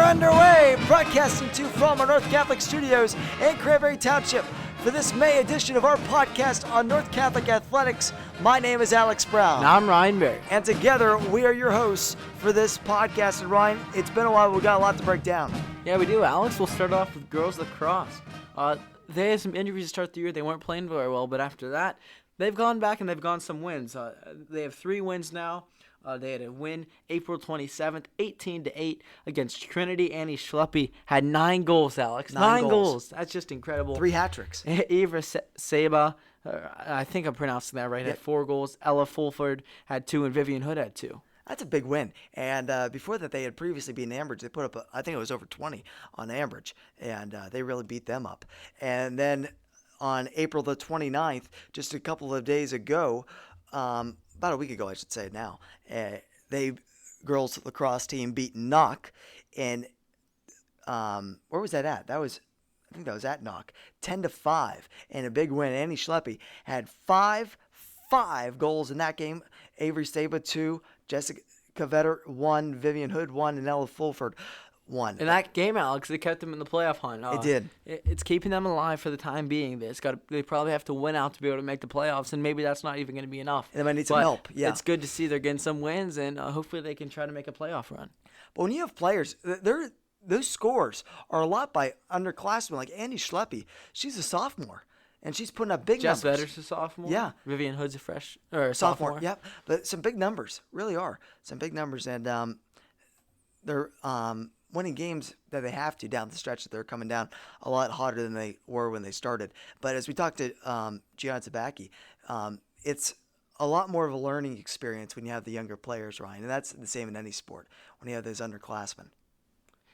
underway, broadcasting to you from our North Catholic studios in Cranberry Township for this May edition of our podcast on North Catholic Athletics. My name is Alex Brown. And I'm Ryan Berry. And together, we are your hosts for this podcast. And Ryan, it's been a while. We've got a lot to break down. Yeah, we do, Alex. We'll start off with girls lacrosse. They had some injuries to start the year. They weren't playing very well, but after that, they've gone back and they've gotten some wins. They have 3 wins now. They had a win April 27th, 18-8 against Trinity. Annie Schleppe had 9 goals, Alex. 9 goals. That's just incredible. 3 hat tricks. Eva Seba, I think I'm pronouncing that right, had 4 goals. Ella Fulford had 2, and Vivian Hood had 2. That's a big win. And before that, they had previously beaten Ambridge. They put up, I think it was over 20 on Ambridge, and they really beat them up. And then on April the 29th, just a couple of days ago, about a week ago, I should say now, they girls lacrosse team beat Knock, and where was that at? I think that was at Knock, 10-5, and a big win. Annie Schleppe had 5 goals in that game. Avery Saba 2, Jessica Vetter 1, Vivian Hood 1, and Ella Fulford 1. In that game, Alex, they kept them in the playoff hunt. It did. It's keeping them alive for the time being. They probably have to win out to be able to make the playoffs, and maybe that's not even going to be enough. And they might need some help. Yeah, it's good to see they're getting some wins, and hopefully they can try to make a playoff run. But when you have players, those scores are a lot by underclassmen like Annie Schleppe. She's a sophomore, and she's putting up big numbers. Jess Vetter's a sophomore. Yeah. Vivian Hood's a sophomore. Yep. But some big numbers, really are. Some big numbers, and they're winning games that they have to down the stretch. That they're coming down a lot hotter than they were when they started. But as we talked to Gian Tabacchi, it's a lot more of a learning experience when you have the younger players, Ryan, and that's the same in any sport when you have those underclassmen.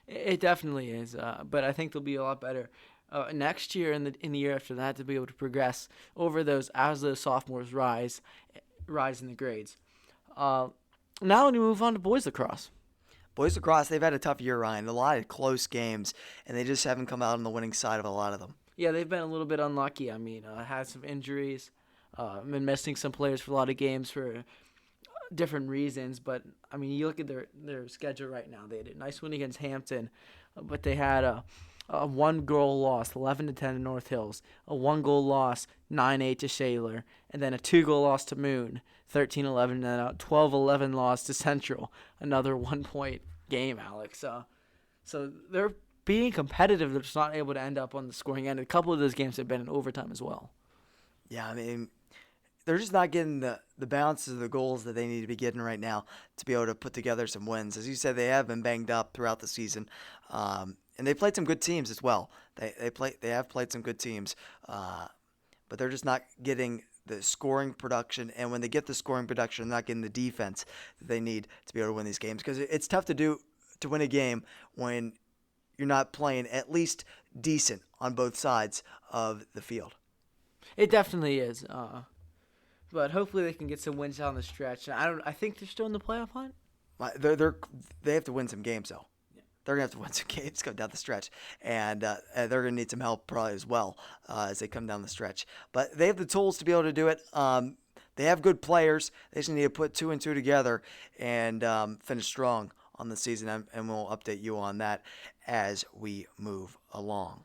It definitely is, but I think they'll be a lot better next year and in the year after that to be able to progress over those as those sophomores rise in the grades. Now when we move on to boys lacrosse. Boys lacrosse, they've had a tough year, Ryan. A lot of close games, and they just haven't come out on the winning side of a lot of them. Yeah, they've been a little bit unlucky. I mean, had some injuries, been missing some players for a lot of games for different reasons. But, I mean, you look at their schedule right now. They had a nice win against Hampton, but they had a 1-goal loss, 11-10 to North Hills, a 1-goal loss, 9-8 to Scheller, and then a 2-goal loss to Moon, 13-11, and then a 12-11 loss to Central, another 1-point game, Alex. So they're being competitive. They're just not able to end up on the scoring end. A couple of those games have been in overtime as well. Yeah, I mean, they're just not getting the balances of the goals that they need to be getting right now to be able to put together some wins. As you said, they have been banged up throughout the season, and they played some good teams as well. They have played some good teams, but they're just not getting the scoring production, and when they get the scoring production, they're not getting the defense that they need to be able to win these games, because it's tough to win a game when you're not playing at least decent on both sides of the field. It definitely is, but hopefully they can get some wins down the stretch. I think they're still in the playoff hunt. They have to win some games though. They're going to have to win some games going down the stretch. And they're going to need some help probably as well as they come down the stretch. But they have the tools to be able to do it. They have good players. They just need to put 2 and 2 together and finish strong on the season. And we'll update you on that as we move along.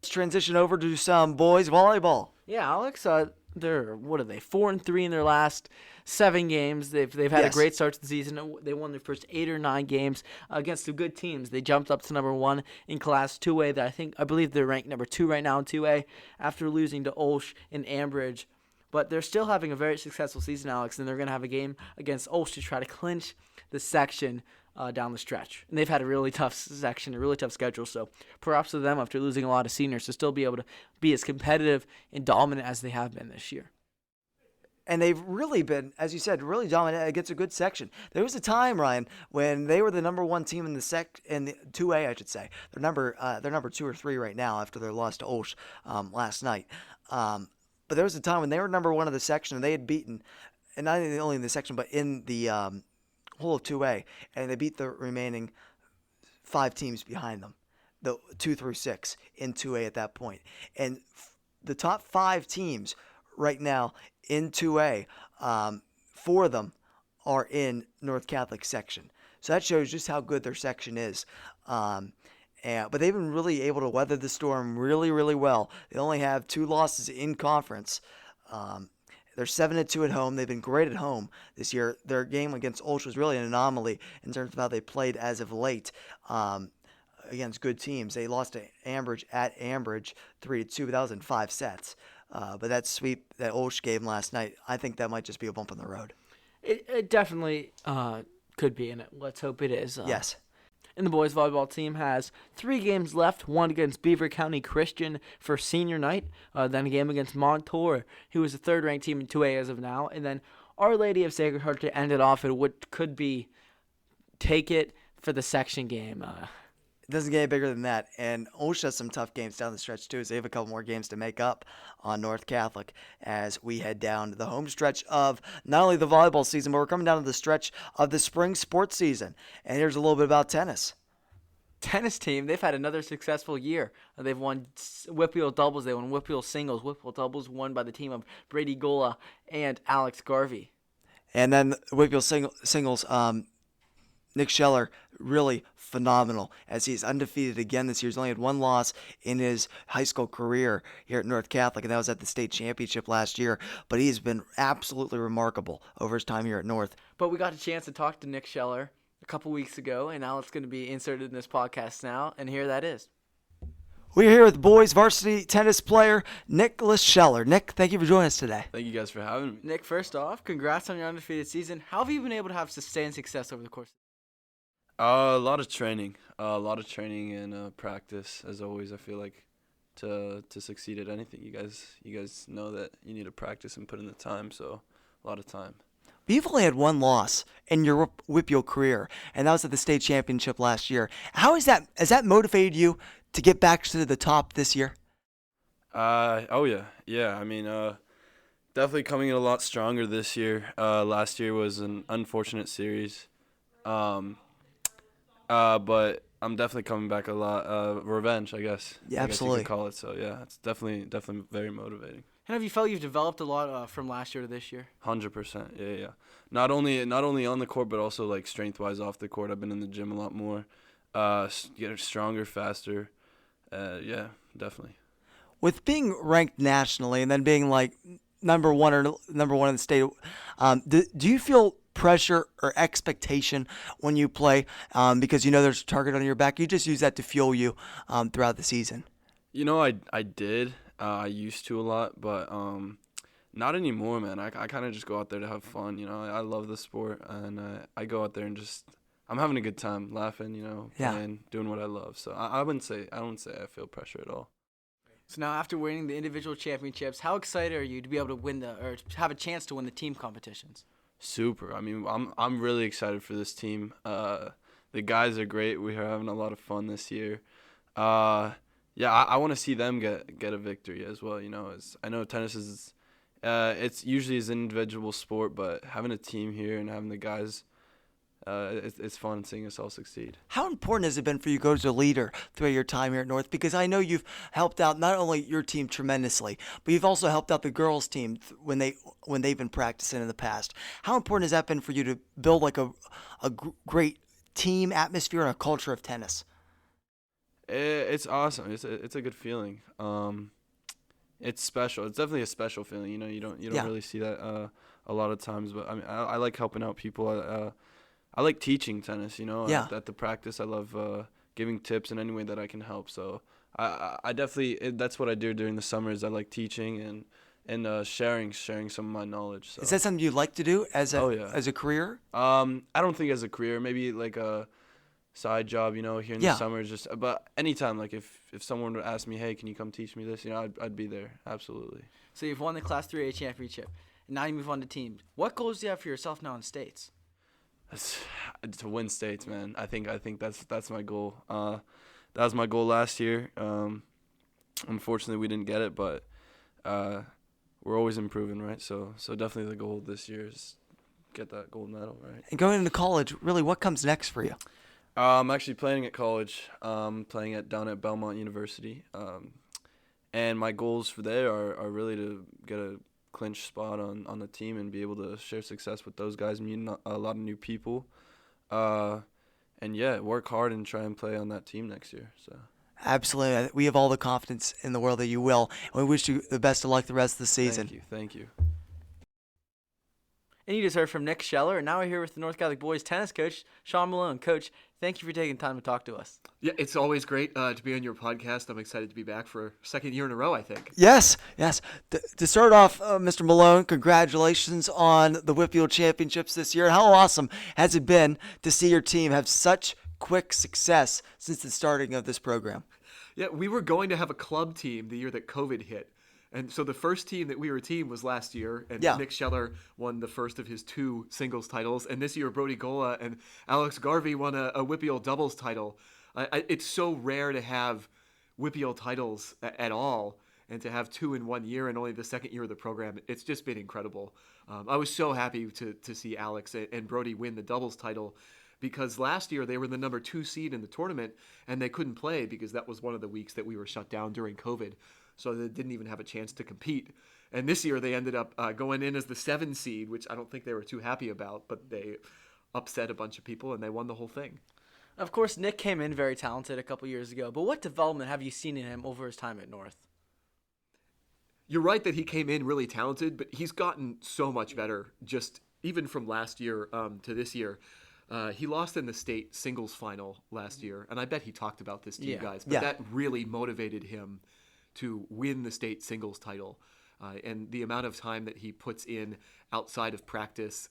Let's transition over to some boys volleyball. Yeah, Alex, they're 4-3 in their last 7 games. They've had a great start to the season. They won their first 8 or 9 games against some good teams. They jumped up to number 1 in Class 2A. I believe they're ranked number 2 right now in 2A after losing to Olsh and Ambridge. But they're still having a very successful season, Alex, and they're going to have a game against Olsh to try to clinch the section down the stretch. And they've had a really tough section, a really tough schedule, so props to them after losing a lot of seniors to still be able to be as competitive and dominant as they have been this year. And they've really been, as you said, really dominant against a good section. There was a time, Ryan, when they were the number 1 team in the 2A, I should say. They're number 2 or 3 right now after their loss to Olsh last night. But there was a time when they were number 1 of the section, and they had beaten, and not only in the section, but in the whole of 2A, and they beat the remaining 5 teams behind them, the 2 through 6 in 2A at that point. And the top 5 teams right now in 2A, 4 of them are in North Catholic section. So that shows just how good their section is. But they've been really able to weather the storm really, really well. They only have 2 losses in conference. They're 7-2 at home. They've been great at home this year. Their game against Ulch was really an anomaly in terms of how they played as of late against good teams. They lost to Ambridge at Ambridge 3-2, but that was in 5 sets. But that sweep that Ulch game last night, I think that might just be a bump on the road. It definitely could be, and let's hope it is. Yes. And the boys volleyball team has 3 games left, one against Beaver County Christian for senior night, then a game against Montour, who is the 3rd-ranked team in 2A as of now, and then Our Lady of Sacred Heart to end it off at what could be take it for the section game. It doesn't get any bigger than that. And Ulch has some tough games down the stretch, too. So they have a couple more games to make up on North Catholic as we head down to the home stretch of not only the volleyball season, but we're coming down to the stretch of the spring sports season. And here's a little bit about tennis. Tennis team, they've had another successful year. They've won WPIAL doubles, they won WPIAL singles. WPIAL doubles won by the team of Brady Gola and Alex Garvey. And then WPIAL singles, Nic Scheller, really phenomenal as he's undefeated again this year. He's only had 1 loss in his high school career here at North Catholic, and that was at the state championship last year. But he's been absolutely remarkable over his time here at North. But we got a chance to talk to Nic Scheller a couple weeks ago, and now it's going to be inserted in this podcast now, and here that is. We're here with boys varsity tennis player Nic Scheller. Nick, thank you for joining us today. Thank you guys for having me. Nick, first off, congrats on your undefeated season. How have you been able to have sustained success over the course? A lot of training, and practice. As always, I feel like to succeed at anything, you guys know that you need to practice and put in the time. So a lot of time. But you've only had 1 loss in your WPIAL career, and that was at the state championship last year. Has that motivated you to get back to the top this year? Oh yeah. I mean, definitely coming in a lot stronger this year. Last year was an unfortunate series. But I'm definitely coming back a lot. Revenge, I guess. Yeah, absolutely. I guess you could call it. So yeah, it's definitely very motivating. And have you felt you've developed a lot from last year to this year? 100%. Yeah. Not only on the court, but also like strength-wise off the court. I've been in the gym a lot more. Getting stronger, faster. Yeah, definitely. With being ranked nationally and then being like number one in the state, do you feel pressure or expectation when you play because you know there's a target on your back? You just use that to fuel you throughout the season. You know, I did. I used to a lot, but not anymore, man. I kind of just go out there to have fun. You know, I love the sport, and I go out there and I'm having a good time, laughing. You know, playing, doing what I love. So I wouldn't say I feel pressure at all. So now, after winning the individual championships, how excited are you to be able to win or have a chance to win the team competitions? Super. I mean, I'm really excited for this team. The guys are great. We are having a lot of fun this year. Yeah, I want to see them get a victory as well. You know, I know tennis is, it's usually an individual sport, but having a team here and having the guys, it's fun seeing us all succeed. How important has it been for you to go as a leader throughout your time here at North? Because I know you've helped out not only your team tremendously, but you've also helped out the girls' team when they've been practicing in the past. How important has that been for you to build like a great team atmosphere and a culture of tennis? It's awesome. It's a good feeling. It's special. It's definitely a special feeling. You know, you don't really see that a lot of times. But I mean, I like helping out people. I like teaching tennis. You know, at the practice, I love giving tips in any way that I can help. So I definitely that's what I do during the summers. I like teaching and sharing some of my knowledge. So. Is that something you'd like to do as a career? I don't think as a career. Maybe like a side job, you know, here in the summer, but anytime, like if someone would ask me, hey, can you come teach me this, you know, I'd be there. Absolutely. So you've won the Class 3A championship, and now you move on to teams. What goals do you have for yourself now in states? To win states, man. I think that's my goal. That was my goal last year. Unfortunately, we didn't get it, but we're always improving, right? So definitely the goal this year is get that gold medal, right? And going into college, really, what comes next for you? I'm actually playing at college, down at Belmont University, and my goals for there are really to get a clinch spot on the team and be able to share success with those guys, meeting a lot of new people. yeah, work hard and try and play on that team next year. So. Absolutely. We have all the confidence in the world that you will. And we wish you the best of luck the rest of the season. Thank you. And you just heard from Nic Scheller, and now we're here with the North Catholic boys tennis coach, Sean Malone. Coach, thank you for taking time to talk to us. Yeah, it's always great to be on your podcast. I'm excited to be back for a second year in a row, I think. Yes. To start off, Mr. Malone, congratulations on the WPIAL championships this year. How awesome has it been to see your team have such quick success since the starting of this program? Yeah, we were going to have a club team the year that COVID hit. And so the first team that we were a team was last year, and Nic Scheller won the first of his 2 singles titles. And this year, Brody Gola and Alex Garvey won a WPIAL doubles title. It's so rare to have WPIAL titles at all, and to have 2 in 1 year and only the second year of the program. It's just been incredible. I was so happy to see Alex and Brody win the doubles title, because last year they were the number 2 seed in the tournament, and they couldn't play because that was one of the weeks that we were shut down during COVID. So they didn't even have a chance to compete. And this year they ended up going in as the 7 seed, which I don't think they were too happy about, but they upset a bunch of people and they won the whole thing. Of course, Nick came in very talented a couple years ago, but what development have you seen in him over his time at North? You're right that he came in really talented, but he's gotten so much better just even from last year to this year. He lost in the state singles final last year, and I bet he talked about this to you guys, but that really motivated him to win the state singles title. And the amount of time that he puts in outside of practice,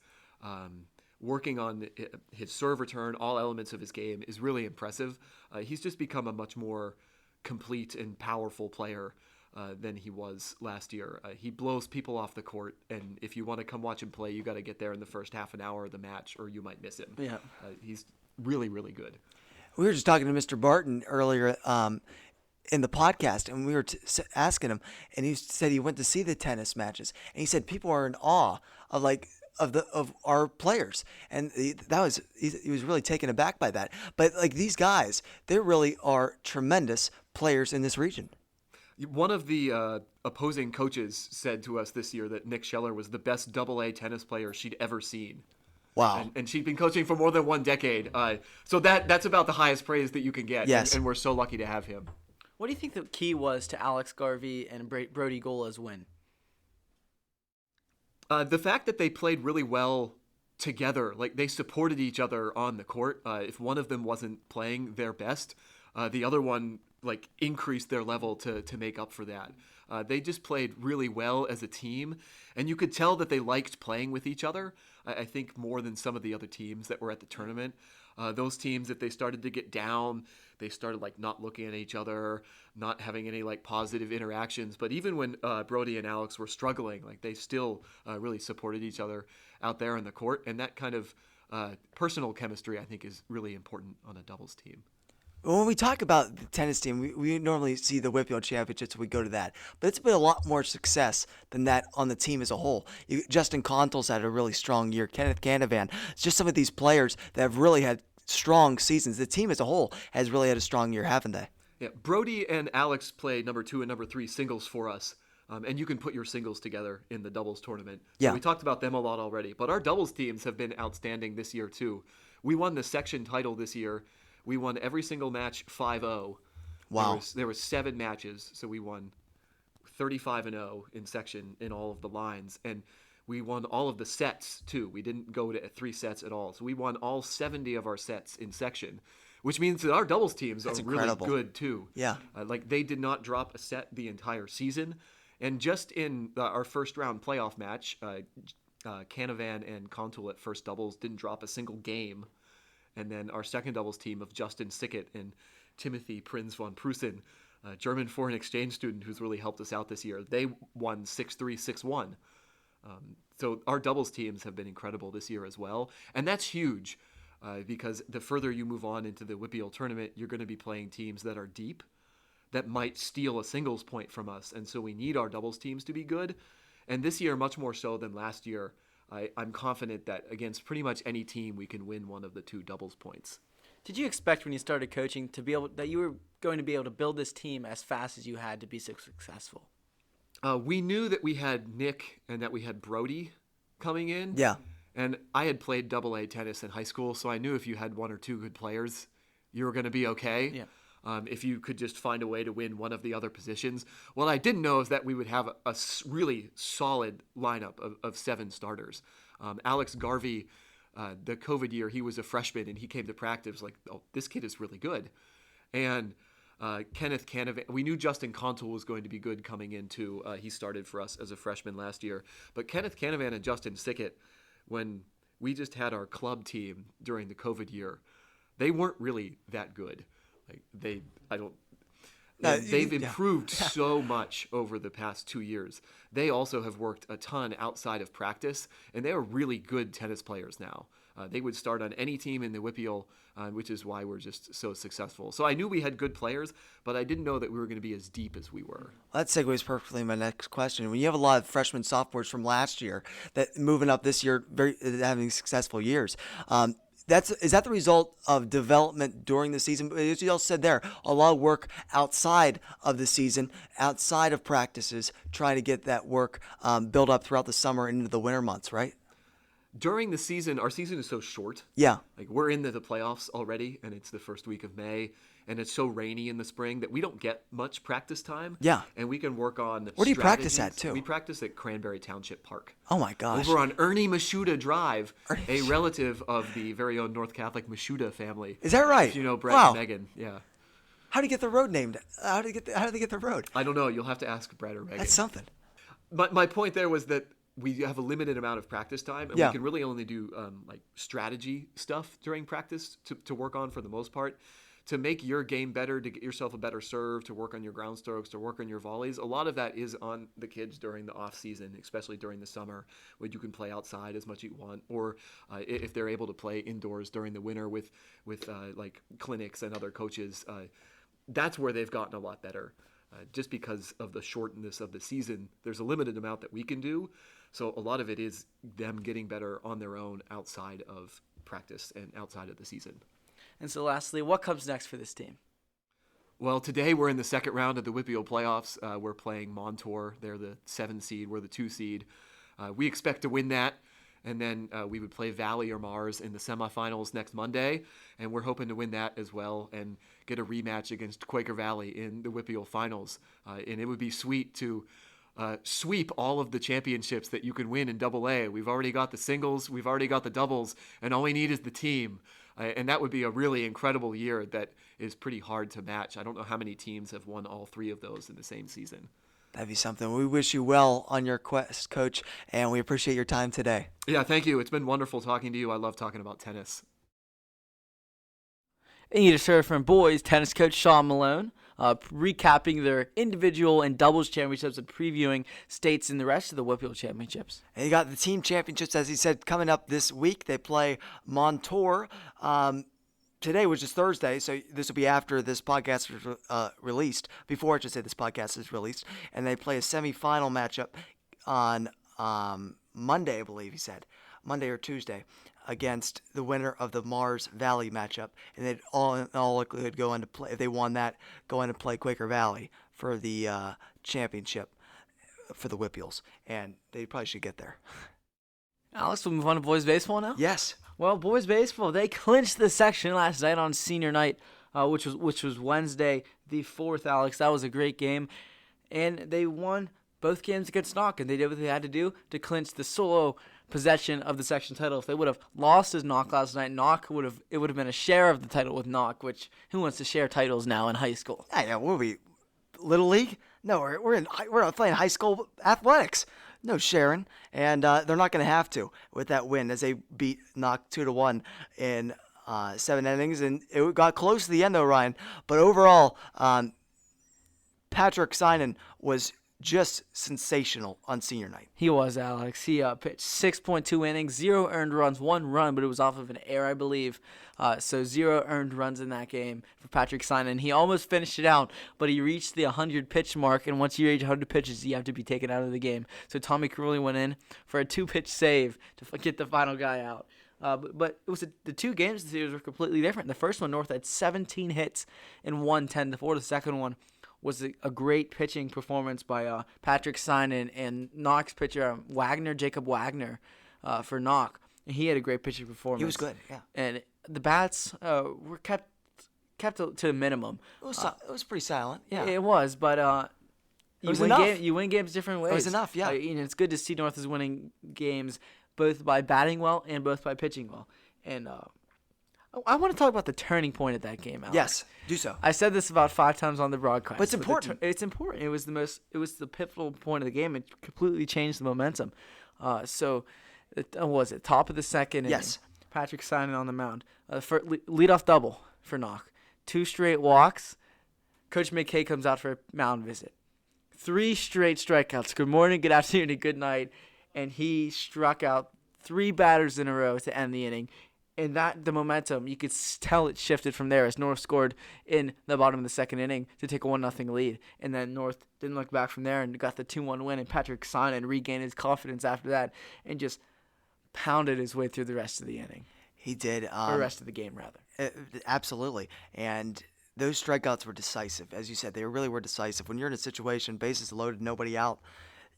working on his serve return, all elements of his game is really impressive. He's just become a much more complete and powerful player than he was last year. He blows people off the court, and if you want to come watch him play, you got to get there in the first half an hour of the match, or you might miss him. Yeah, he's really, really good. We were just talking to Mr. Barton earlier in the podcast, and we were asking him, and he said he went to see the tennis matches, and he said people are in awe of our players, and he was really taken aback by that. But like these guys, they really are tremendous players in this region. One of the opposing coaches said to us this year that Nic Scheller was the best AA tennis player she'd ever seen. Wow. And she'd been coaching for more than 1 decade. So that's about the highest praise that you can get. Yes. And we're so lucky to have him. What do you think the key was to Alex Garvey and Brody Gola's win? The fact that they played really well together, like they supported each other on the court. If one of them wasn't playing their best, the other one like increased their level to make up for that. They just played really well as a team, and you could tell that they liked playing with each other. I think more than some of the other teams that were at the tournament. Those teams, if they started to get down, they started like not looking at each other, not having any like positive interactions. But even when Brody and Alex were struggling, like they still really supported each other out there on the court. And that kind of personal chemistry, I think, is really important on a doubles team. When we talk about the tennis team, we normally see the WPIAL championships, we go to that. But it's been a lot more success than that on the team as a whole. Justin Contel's had a really strong year. Kenneth Canavan. It's just some of these players that have really had strong seasons. The team as a whole has really had a strong year, haven't they? Yeah, Brody and Alex play number 2 and number 3 singles for us. And you can put your singles together in the doubles tournament. So we talked about them a lot already. But our doubles teams have been outstanding this year, too. We won the section title this year. We won every single match 5-0. Wow. There was 7 matches, so we won 35-0 in section in all of the lines. And we won all of the sets, too. We didn't go to 3 sets at all. So we won all 70 of our sets in section, which means that our doubles teams are really good, too. Yeah. Like, they did not drop a set the entire season. And just in our first round playoff match, Canavan and Contul at first doubles didn't drop a single game. And then our second doubles team of Justin Sickett and Timothy Prinz von Prusen, a German foreign exchange student who's really helped us out this year, they won 6-3, 6-1. So our doubles teams have been incredible this year as well. And that's huge because the further you move on into the WPIAL tournament, you're going to be playing teams that are deep, that might steal a singles point from us. And so we need our doubles teams to be good. And this year, much more so than last year, I'm confident that against pretty much any team, we can win one of the 2 doubles points. Did you expect when you started coaching that you were going to be able to build this team as fast as you had to be so successful? We knew that we had Nick and that we had Brody coming in. Yeah. And I had played double-A tennis in high school, so I knew if you had one or two good players, you were going to be okay. Yeah. If you could just find a way to win one of the other positions. What I didn't know is that we would have a really solid lineup of 7 starters. Alex Garvey, the COVID year, he was a freshman, and he came to practice like, oh, this kid is really good. And Kenneth Canavan, we knew Justin Contul was going to be good coming into. He started for us as a freshman last year. But Kenneth Canavan and Justin Sickett, when we just had our club team during the COVID year, they weren't really that good. They've improved so much over the past 2 years. They also have worked a ton outside of practice, and they are really good tennis players now. They would start on any team in the WPIAL, which is why we're just so successful. So I knew we had good players, but I didn't know that we were going to be as deep as we were. Well, that segues perfectly my next question. When you have a lot of freshmen, sophomores from last year that moving up this year, having successful years, is that the result of development during the season? As you all said there, a lot of work outside of the season, outside of practices, trying to get that work built up throughout the summer and into the winter months, right? During the season, our season is so short. Yeah. Like, we're into the playoffs already, and it's the first week of May, and it's so rainy in the spring that we don't get much practice time. Yeah. And we can work on Where do you practice at, too? We practice at Cranberry Township Park. Oh, my gosh. Over on Ernie Mashuda Drive, a relative of the very own North Catholic Mashuda family. Is that right? If you know Brett Wow. and Megan. Yeah. How do you get the road named? How do they get the road? I don't know. You'll have to ask Brett or Megan. That's something. But my point there was that we have a limited amount of practice time, and Yeah. we can really only do like strategy stuff during practice to work on for the most part. To make your game better, to get yourself a better serve, to work on your ground strokes, to work on your volleys. A lot of that is on the kids during the off season, especially during the summer, when you can play outside as much as you want, or if they're able to play indoors during the winter with like clinics and other coaches. That's where they've gotten a lot better. Just because of the shortness of the season, there's a limited amount that we can do. So a lot of it is them getting better on their own outside of practice and outside of the season. And so lastly, what comes next for this team? Well, today we're in the second round of the WPIAL playoffs. We're playing Montour. They're the 7 seed. We're the 2 seed. We expect to win that. And then we would play Valley or Mars in the semifinals next Monday. And we're hoping to win that as well and get a rematch against Quaker Valley in the WPIAL finals. And it would be sweet to sweep all of the championships that you can win in AA. We've already got the singles, we've already got the doubles, and all we need is the team. And that would be a really incredible year that is pretty hard to match. I don't know how many teams have won all 3 of those in the same season. That'd be something. We wish you well on your quest, Coach, and we appreciate your time today. Yeah, thank you. It's been wonderful talking to you. I love talking about tennis. And you just heard from boys tennis coach Sean Malone, recapping their individual and doubles championships and previewing states in the rest of the WPIAL championships. And you got the team championships, as he said, coming up this week. They play Montour. Today, which is Thursday, so this will be after this podcast is released, before I should say this podcast is released, and they play a semifinal matchup on Monday, I believe he said, Monday or Tuesday, against the winner of the Mars Valley matchup, and they'd all likelihood go into play, if they won that, go in and play Quaker Valley for the championship for the WPIALs, and they probably should get there. Alex, we'll move on to boys baseball now? Yes. Well, boys baseball, they clinched the section last night on senior night, which was Wednesday the 4th, Alex. That was a great game. And they won both games against Knock, and they did what they had to do to clinch the solo possession of the section title. If they would have lost as Knock last night, it would have been a share of the title with Knock, which who wants to share titles now in high school? Yeah, we'll be Little League? No, we're playing high school athletics. No sharing, and they're not going to have to with that win as they beat Knock 2-1 in 7 innings, and it got close to the end though, Ryan. But overall, Patrick Sinan was just sensational on senior night. He was, Alex. He pitched 6.2 innings, 0 earned runs, 1 run, but it was off of an error, I believe. So 0 earned runs in that game for Patrick Sinan. He almost finished it out, but he reached the 100 pitch mark, and once you reach 100 pitches, you have to be taken out of the game. So Tommy Carulli went in for a 2-pitch save to get the final guy out. But it was the 2 games this series were completely different. The first one, North had 17 hits and won 10-4. The second one was a great pitching performance by Patrick Sinan and Knox pitcher Jacob Wagner for Knock. and he had a great pitching performance. He was good, yeah. And the bats were kept to a minimum. It was pretty silent, yeah. It was, but you win games different ways. It was enough, yeah. It's good to see North is winning games both by batting well and both by pitching well. And I want to talk about the turning point of that game, Alex. Yes, do so. I said this about 5 times on the broadcast. But it's important. It's important. It was the pivotal point of the game. It completely changed the momentum. Was it top of the second? Yes. Patrick Simon on the mound. Leadoff double for Knock. 2 straight walks. Coach McKay comes out for a mound visit. 3 straight strikeouts. Good morning, good afternoon, and good night. And he struck out 3 batters in a row to end the inning. And the momentum, you could tell it shifted from there as North scored in the bottom of the second inning to take a 1-0 lead. And then North didn't look back from there and got the 2-1 win. And Patrick Simon regained his confidence after that and just pounded his way through the rest of the inning. He did. The rest of the game, rather. Absolutely. And those strikeouts were decisive. As you said, they really were decisive. When you're in a situation, bases loaded, nobody out,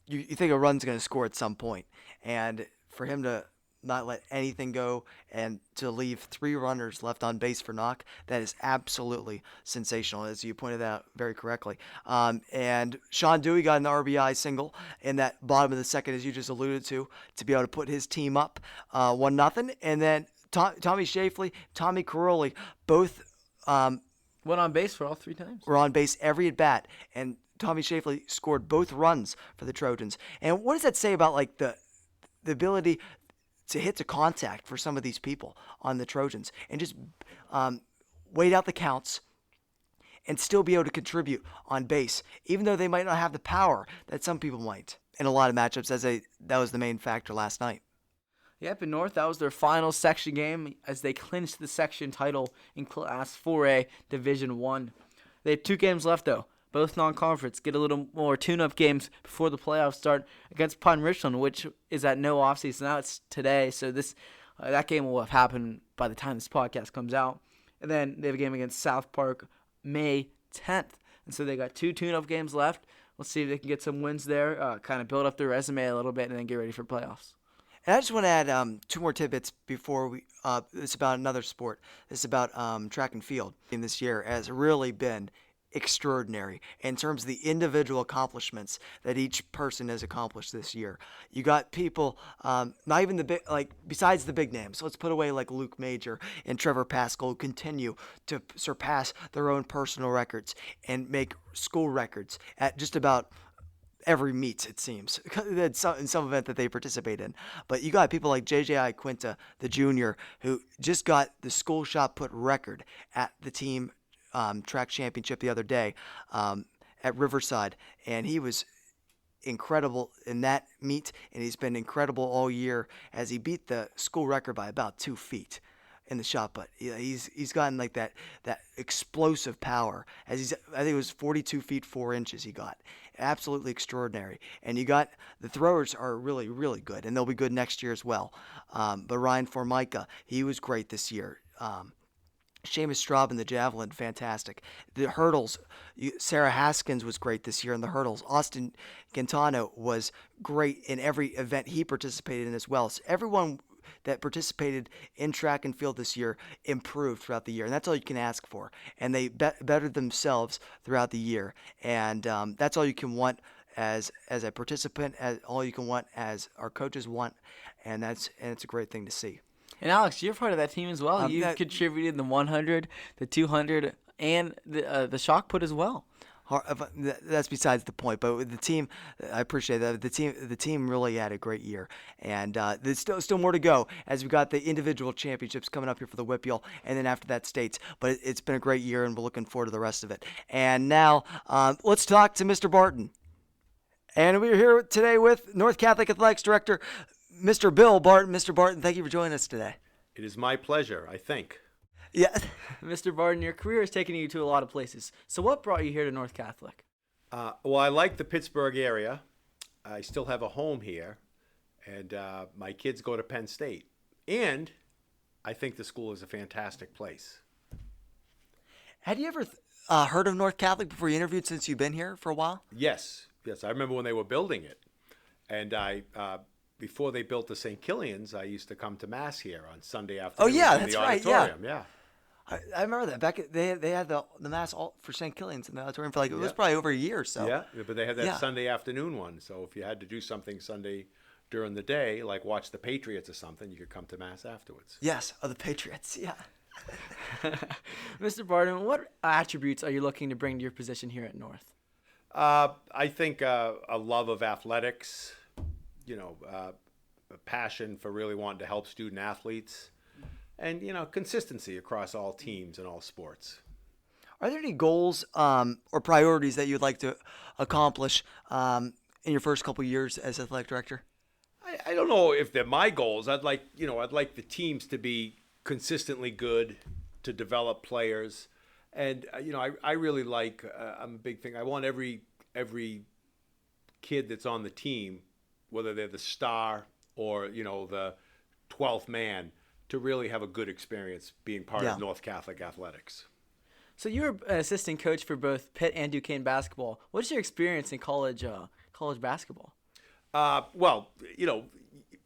you think a run's going to score at some point. And for him to not let anything go and to leave 3 runners left on base for Knock, that is absolutely sensational, as you pointed out very correctly. And Sean Dewey got an RBI single in that bottom of the second, as you just alluded to be able to put his team up 1-0. And then Tommy Shafley, Tommy Caroli, both went on base for all 3 times. Were on base every at bat, and Tommy Shafley scored both runs for the Trojans. And what does that say about like the ability to hit to contact for some of these people on the Trojans and just wait out the counts and still be able to contribute on base, even though they might not have the power that some people might in a lot of matchups, that was the main factor last night. Yep, in North, that was their final section game as they clinched the section title in Class 4A Division 1. They have 2 games left, though, both non-conference. Get a little more tune-up games before the playoffs start against Pine Richland, which is at no offseason. Now it's today, so that game will have happened by the time this podcast comes out. And then they have a game against South Park May 10th. And so they got 2 tune-up games left. We'll see if they can get some wins there, kind of build up their resume a little bit, and then get ready for playoffs. And I just want to add 2 more tidbits before we. It's about another sport. It's about track and field. This year has really been extraordinary in terms of the individual accomplishments that each person has accomplished this year. You got people, not even the big, besides the big names. Let's put away like Luke Major and Trevor Pascal, who continue to surpass their own personal records and make school records at just about every meet, it seems, in some event that they participate in. But you got people like J.J. Quinta, the junior, who just got the school shot put record at the team track championship the other day at Riverside. And he was incredible in that meet, and he's been incredible all year as he beat the school record by about 2 feet in the shot put. He's gotten like that explosive power. I think it was 42 feet 4 inches he got. Absolutely extraordinary. And you got the throwers are really, really good, and they'll be good next year as well. But Ryan Formica, he was great this year. Seamus Straub in the javelin, fantastic. The hurdles, Sarah Haskins was great this year in the hurdles. Austin Quintano was great in every event he participated in as well. So everyone that participated in track and field this year improved throughout the year, and that's all you can ask for. And they bettered themselves throughout the year, and that's all you can want as a participant, as all you can want as our coaches want, and it's a great thing to see. And Alex, you're part of that team as well. You've contributed the 100, the 200, and the shot put as well. That's besides the point. But with the team, I appreciate that. The team really had a great year, and there's still more to go as we got the individual championships coming up here for the WPIAL, and then after that states. But it's been a great year, and we're looking forward to the rest of it. And now let's talk to Mr. Barton. And we're here today with North Catholic Athletics Director, Mr. Bill Barton. Mr. Barton, thank you for joining us today. It is my pleasure, I think. Yeah. Mr. Barton, your career has taken you to a lot of places. So what brought you here to North Catholic? Well, I like the Pittsburgh area. I still have a home here, and my kids go to Penn State. And I think the school is a fantastic place. Had you ever heard of North Catholic before you interviewed, since you've been here for a while? Yes. I remember when they were building it. And I before they built the St. Killian's, I used to come to Mass here on Sunday afternoon. Oh, yeah, in that's the right, yeah. auditorium. Yeah. I remember that they had the Mass all for St. Killian's in the auditorium for it was Yeah. probably over a year or so. Yeah, but they had that Yeah. Sunday afternoon one. So if you had to do something Sunday during the day, like watch the Patriots or something, you could come to Mass afterwards. Yes, of the Patriots. Yeah. Mr. Barton, what attributes are you looking to bring to your position here at North? I think a love of athletics, a passion for really wanting to help student athletes, and consistency across all teams and all sports. Are there any goals or priorities that you'd like to accomplish in your first couple years as athletic director? I don't know if they're my goals. I'd like the teams to be consistently good, to develop players, and I really like. I'm a big thing. I want every kid that's on the team, whether they're the star or the 12th man, to really have a good experience being part of North Catholic athletics. So you were an assistant coach for both Pitt and Duquesne basketball. What's your experience in college basketball? Well,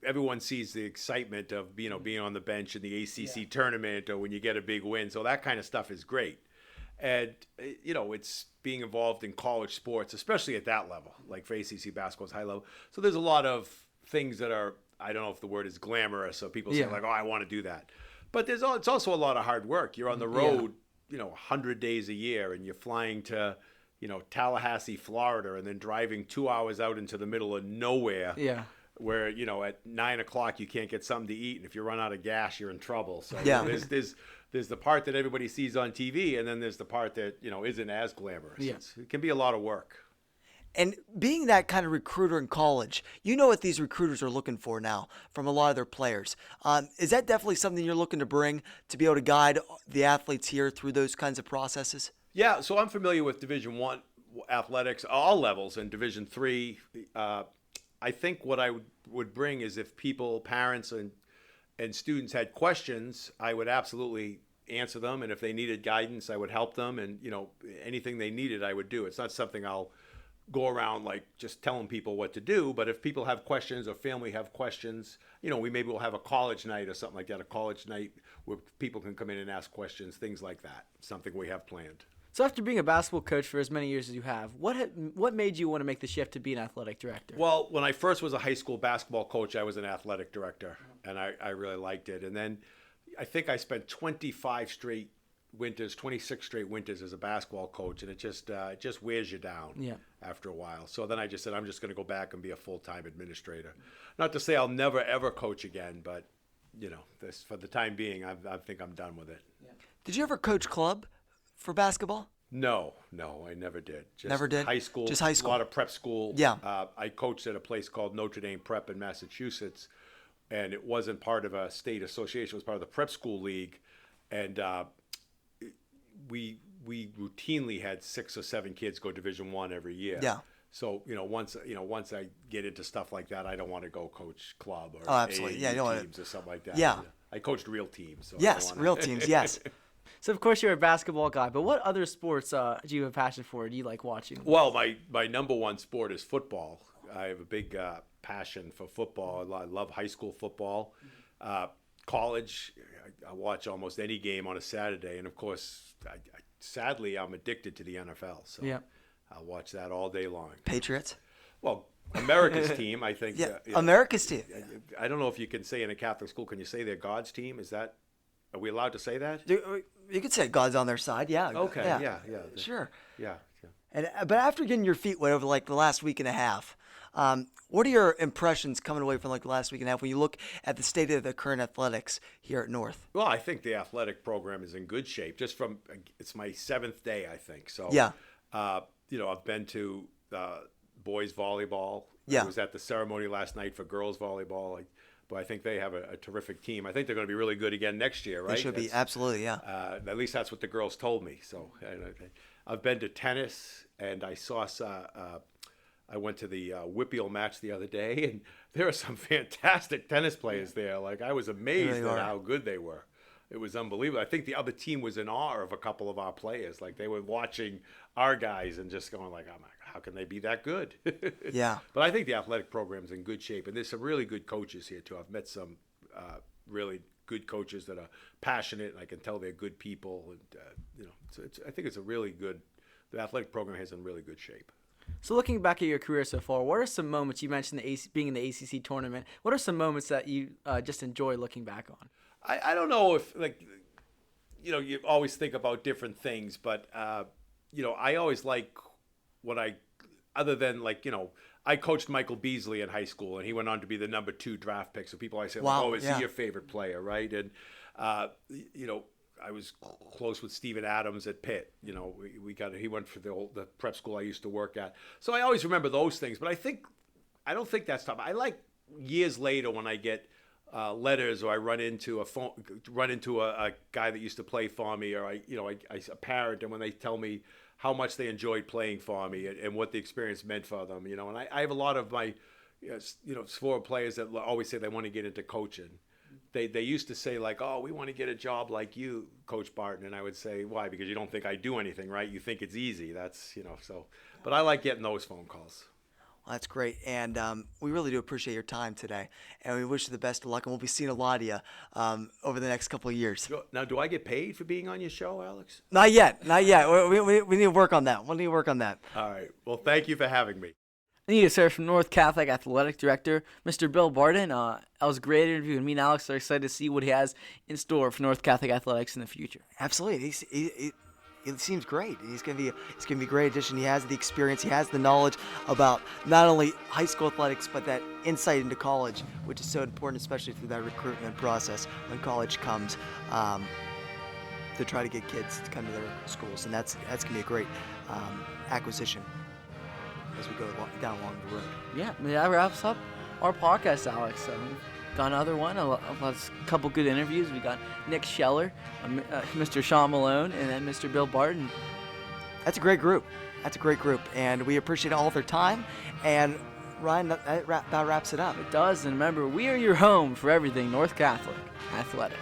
everyone sees the excitement of being on the bench in the ACC tournament or when you get a big win. So that kind of stuff is great. And, it's being involved in college sports, especially at that level, like for ACC basketball is high level. So there's a lot of things that are, I don't know if the word is glamorous. So people say like, oh, I want to do that. But it's also a lot of hard work. You're on the road, 100 days a year, and you're flying to, Tallahassee, Florida, and then driving 2 hours out into the middle of nowhere. Yeah. Where, at 9 o'clock you can't get something to eat, and if you run out of gas, you're in trouble. So there's the part that everybody sees on TV, and then there's the part that, isn't as glamorous. Yeah. It can be a lot of work. And being that kind of recruiter in college, you know what these recruiters are looking for now from a lot of their players. Is that definitely something you're looking to bring to be able to guide the athletes here through those kinds of processes? Yeah, so I'm familiar with Division I athletics, all levels, and Division III. I think what I would bring is if people, parents, and students had questions, I would absolutely answer them. And if they needed guidance, I would help them. And, anything they needed, I would do. It's not something I'll go around like just telling people what to do. But if people have questions or family have questions, maybe we'll have a college night or something like that, a college night where people can come in and ask questions, things like that. Something we have planned. So after being a basketball coach for as many years as you have, what made you want to make the shift to be an athletic director? Well, when I first was a high school basketball coach, I was an athletic director, and I really liked it. And then I think I spent 26 straight winters as a basketball coach, and it just wears you down after a while. So then I just said, I'm just going to go back and be a full-time administrator. Not to say I'll never, ever coach again, but, this, for the time being, I think I'm done with it. Yeah. Did you ever coach club for basketball? No, I never did. Never did? High school. Just high school. A lot of prep school. Yeah. I coached at a place called Notre Dame Prep in Massachusetts, and it wasn't part of a state association. It was part of the prep school league, and we routinely had 6 or 7 kids go Division I every year. Yeah. So once I get into stuff like that, I don't want to go coach club or absolutely. Yeah, you don't wanna- teams or something like that. Yeah. I coached real teams. So Yes, real teams. Yes. So of course you're a basketball guy, but what other sports do you have a passion for? Do you like watching? Well, my number one sport is football. I have a big passion for football. I love high school football. College, I watch almost any game on a Saturday, and of course, sadly, I'm addicted to the NFL. So I'll watch that all day long. Patriots? Well, America's team, I think. Yeah, America's team. I don't know if you can say in a Catholic school, can you say they're God's team? Are we allowed to say that? You could say God's on their side. Yeah. Okay. Yeah. Sure. Yeah. But after getting your feet wet over like the last week and a half, what are your impressions coming away from like the last week and a half when you look at the state of the current athletics here at North? Well, I think the athletic program is in good shape. It's my 7th day, I think. So yeah. I've been to boys volleyball. Yeah. I was at the ceremony last night for girls volleyball. But I think they have a terrific team. I think they're going to be really good again next year, right? They should be, absolutely, yeah. At least that's what the girls told me. So I've been to tennis, and I went to the WPIAL match the other day, and there are some fantastic tennis players there. Like, I was amazed at how good they were. It was unbelievable. I think the other team was in awe of a couple of our players. Like, they were watching our guys and just going like, "Oh my, how can they be that good?" Yeah. But I think the athletic program's in good shape, and there's some really good coaches here too. I've met some really good coaches that are passionate, and I can tell they're good people. And so I think it's a really good. The athletic program is in really good shape. So looking back at your career so far, what are some moments you mentioned being in the ACC tournament? What are some moments that you just enjoy looking back on? I don't know if, like, you always think about different things, but I always like other than, like, I coached Michael Beasley in high school, and he went on to be the number 2 draft pick. So people always say, Wow, is he your favorite player, right? And I was close with Steven Adams at Pitt. He went for the prep school I used to work at. So I always remember those things. But I don't think that's tough. I like years later when I get letters, or I run into a guy that used to play for me, or a parent, and when they tell me how much they enjoyed playing for me and what the experience meant for them. And I have a lot of my former players that always say they want to get into coaching. They used to say, like, "Oh, we want to get a job like you, Coach Barton," and I would say, "Why? Because you don't think I do anything, right? You think it's easy." That's so. But I like getting those phone calls. Well, that's great, and we really do appreciate your time today, and we wish you the best of luck, and we'll be seeing a lot of you over the next couple of years. Now, do I get paid for being on your show, Alex? Not yet. We need to work on that. We'll need to work on that. All right. Well, thank you for having me. Thank you, sir, from North Catholic Athletic Director, Mr. Bill Barton. That was a great interview, and me and Alex are excited to see what he has in store for North Catholic Athletics in the future. Absolutely. He seems great. He's gonna be a great addition. He has the experience. He has the knowledge about not only high school athletics, but that insight into college, which is so important, especially through that recruitment process when college comes, to try to get kids to come to their schools, and that's gonna be a great acquisition as we go down along the road. Yeah, that wraps up our podcast, Alex. We've got another one, a couple good interviews. We got Nic Scheller, Mr. Sean Malone, and then Mr. Bill Barton. That's a great group. And we appreciate all their time. And Ryan, that wraps it up. It does, and remember, we are your home for everything North Catholic Athletics.